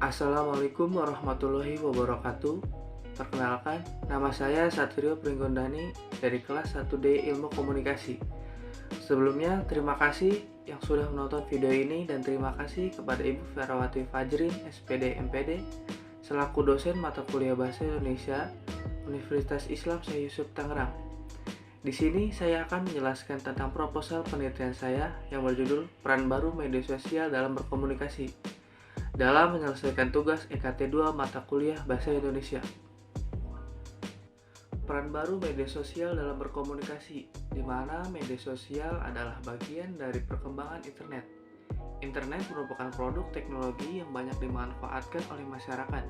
Assalamualaikum warahmatullahi wabarakatuh. Perkenalkan, nama saya Satrio Pringgondani dari kelas 1D Ilmu Komunikasi. Sebelumnya, terima kasih yang sudah menonton video ini dan terima kasih kepada Ibu Ferawati Fajrin, SPD MPD, selaku dosen mata kuliah Bahasa Indonesia Universitas Islam Syekh Yusuf Tangerang. Di sini saya akan menjelaskan tentang proposal penelitian saya yang berjudul Peran Baru Media Sosial dalam Berkomunikasi dalam menyelesaikan tugas EKT 2 mata kuliah Bahasa Indonesia. Peran baru media sosial dalam berkomunikasi, di mana media sosial adalah bagian dari perkembangan internet. Internet merupakan produk teknologi yang banyak dimanfaatkan oleh masyarakat.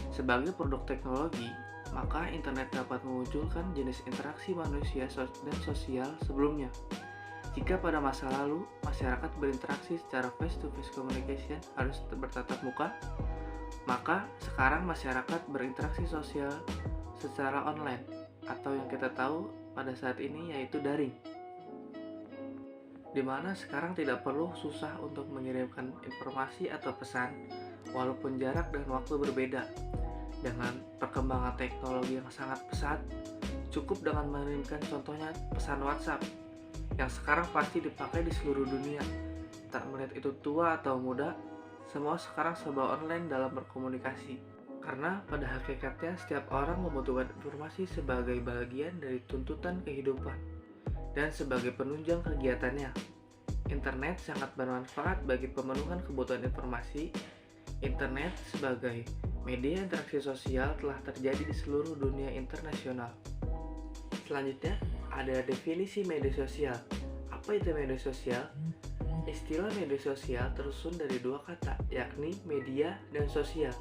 Sebagai produk teknologi, maka internet dapat memunculkan jenis interaksi manusia dan sosial sebelumnya. Jika pada masa lalu, masyarakat berinteraksi secara face-to-face communication harus bertatap muka, maka sekarang masyarakat berinteraksi sosial secara online, atau yang kita tahu pada saat ini yaitu daring. Di mana sekarang tidak perlu susah untuk mengirimkan informasi atau pesan, walaupun jarak dan waktu berbeda. Dengan perkembangan teknologi yang sangat pesat, cukup dengan mengirimkan contohnya pesan WhatsApp, yang sekarang pasti dipakai di seluruh dunia. Tak melihat itu tua atau muda, semua sekarang serba online dalam berkomunikasi. Karena pada hakikatnya setiap orang membutuhkan informasi sebagai bagian dari tuntutan kehidupan dan sebagai penunjang kegiatannya. Internet sangat bermanfaat bagi pemenuhan kebutuhan informasi. Internet sebagai media interaksi sosial telah terjadi di seluruh dunia internasional. Selanjutnya, ada definisi media sosial. Apa itu media sosial? Istilah media sosial tersusun dari dua kata, yakni media dan sosial.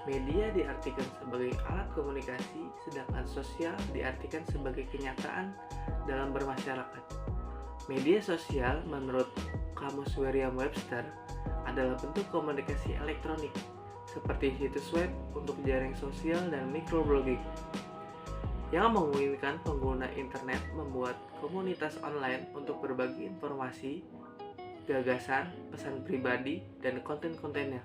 Media diartikan sebagai alat komunikasi, sedangkan sosial diartikan sebagai kenyataan dalam bermasyarakat. Media sosial menurut Kamus Merriam-Webster adalah bentuk komunikasi elektronik, seperti situs web untuk jaring sosial dan microblogging, yang memungkinkan pengguna internet membuat komunitas online untuk berbagi informasi, gagasan, pesan pribadi, dan konten-kontennya.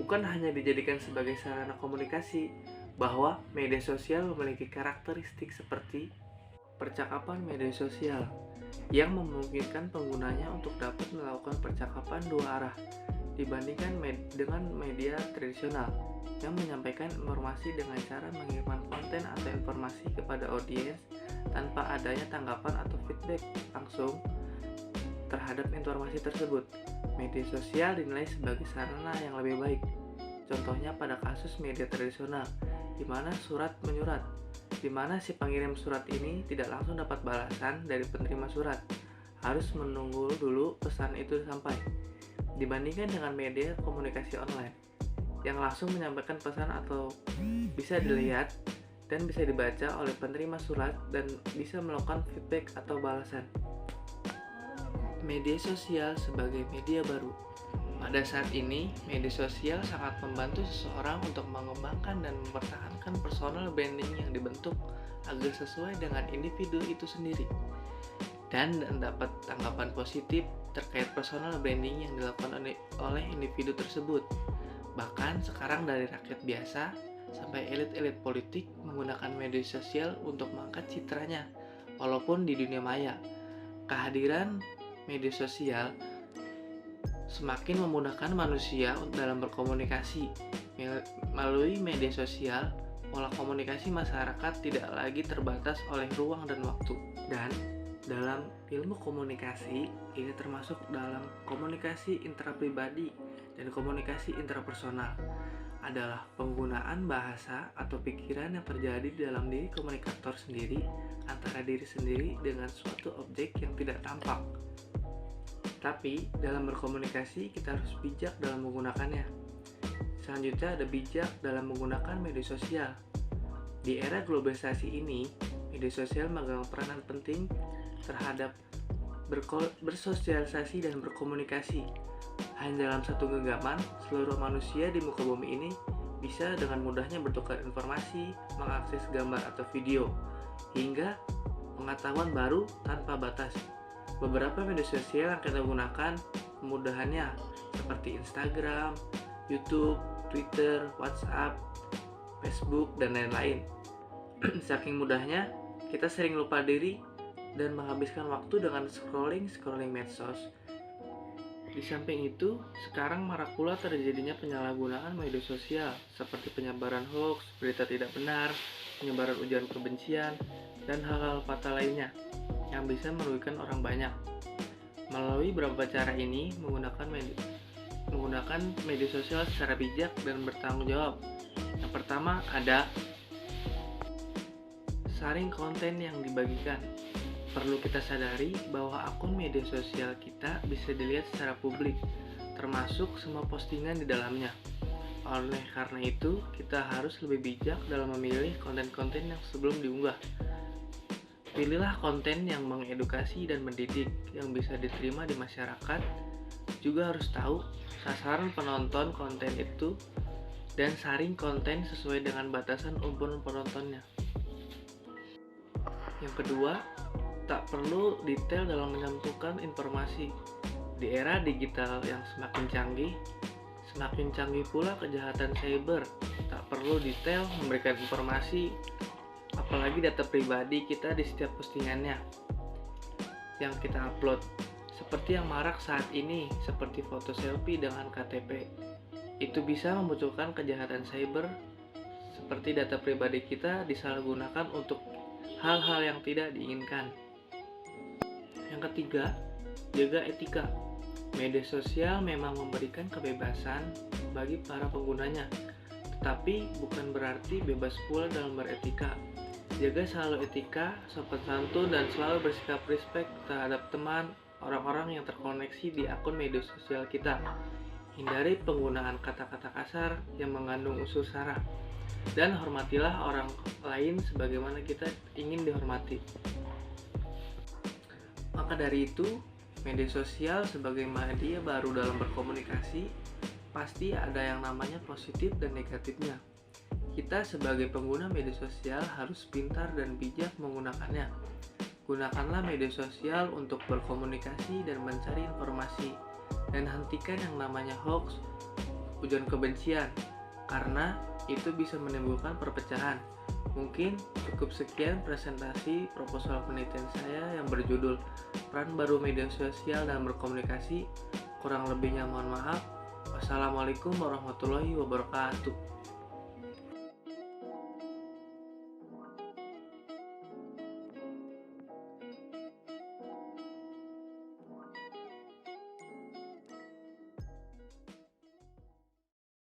Bukan hanya dijadikan sebagai sarana komunikasi, bahwa media sosial memiliki karakteristik seperti percakapan media sosial, yang memungkinkan penggunanya untuk dapat melakukan percakapan dua arah, dibandingkan dengan media tradisional yang menyampaikan informasi dengan cara mengirimkan konten atau informasi kepada audiens tanpa adanya tanggapan atau feedback langsung terhadap informasi tersebut. Media sosial dinilai sebagai sarana yang lebih baik. Contohnya pada kasus media tradisional, di mana surat menyurat, di mana si pengirim surat ini tidak langsung dapat balasan dari penerima surat, harus menunggu dulu pesan itu sampai. Dibandingkan dengan media komunikasi online yang langsung menyampaikan pesan atau bisa dilihat dan bisa dibaca oleh penerima surat dan bisa melakukan feedback atau balasan. Media sosial sebagai media baru. Pada saat ini, media sosial sangat membantu seseorang untuk mengembangkan dan mempertahankan personal branding yang dibentuk agar sesuai dengan individu itu sendiri dan dapat tanggapan positif terkait personal branding yang dilakukan oleh individu tersebut. Bahkan sekarang dari rakyat biasa sampai elit-elit politik menggunakan media sosial untuk mengangkat citranya walaupun di dunia maya. Kehadiran media sosial semakin memudahkan manusia dalam berkomunikasi. Melalui media sosial, pola komunikasi masyarakat tidak lagi terbatas oleh ruang dan waktu. Dan dalam ilmu komunikasi, ini termasuk dalam komunikasi intrapribadi dan komunikasi intrapersonal, adalah penggunaan bahasa atau pikiran yang terjadi di dalam diri komunikator sendiri antara diri sendiri dengan suatu objek yang tidak tampak. Tapi dalam berkomunikasi kita harus bijak dalam menggunakannya. Selanjutnya ada bijak dalam menggunakan media sosial. Di era globalisasi ini, media sosial memegang peranan penting terhadap bersosialisasi dan berkomunikasi. Hanya dalam satu genggaman, seluruh manusia di muka bumi ini bisa dengan mudahnya bertukar informasi, mengakses gambar atau video, hingga pengetahuan baru tanpa batas. Beberapa media sosial yang kita gunakan kemudahannya seperti Instagram, YouTube, Twitter, WhatsApp, Facebook, dan lain-lain. Saking mudahnya, kita sering lupa diri dan menghabiskan waktu dengan scrolling medsos. Di samping itu, sekarang marak pula terjadinya penyalahgunaan media sosial seperti penyebaran hoax, berita tidak benar, penyebaran ujaran kebencian, dan hal-hal fatal lainnya yang bisa merugikan orang banyak. Melalui beberapa cara ini, menggunakan media sosial secara bijak dan bertanggung jawab. Yang pertama ada saring konten yang dibagikan. Perlu kita sadari bahwa akun media sosial kita bisa dilihat secara publik, termasuk semua postingan di dalamnya. Oleh karena itu, kita harus lebih bijak dalam memilih konten-konten yang sebelum diunggah. Pilihlah konten yang mengedukasi dan mendidik, yang bisa diterima di masyarakat. Juga harus tahu sasaran penonton konten itu dan saring konten sesuai dengan batasan umur penontonnya. Yang kedua, tak perlu detail dalam menyampaikan informasi. Di era digital yang semakin canggih pula kejahatan cyber. Tak perlu detail memberikan informasi, apalagi data pribadi kita di setiap postingannya yang kita upload. Seperti yang marak saat ini, seperti foto selfie dengan KTP. Itu bisa memunculkan kejahatan cyber, seperti data pribadi kita disalahgunakan untuk hal-hal yang tidak diinginkan. Yang ketiga, jaga etika. Media sosial memang memberikan kebebasan bagi para penggunanya, tetapi bukan berarti bebas pula dalam beretika. Jaga selalu etika, sopan santun, dan selalu bersikap respect terhadap teman, orang-orang yang terkoneksi di akun media sosial kita. Hindari penggunaan kata-kata kasar yang mengandung unsur sara, dan hormatilah orang lain sebagaimana kita ingin dihormati. Maka dari itu, media sosial sebagai media baru dalam berkomunikasi pasti ada yang namanya positif dan negatifnya. Kita sebagai pengguna media sosial harus pintar dan bijak menggunakannya. Gunakanlah media sosial untuk berkomunikasi dan mencari informasi, dan hentikan yang namanya hoax, ujaran kebencian, karena itu bisa menimbulkan perpecahan. Mungkin cukup sekian presentasi proposal penelitian saya yang berjudul Peran Baru Media Sosial dalam Berkomunikasi. Kurang lebihnya mohon maaf. Wassalamualaikum warahmatullahi wabarakatuh.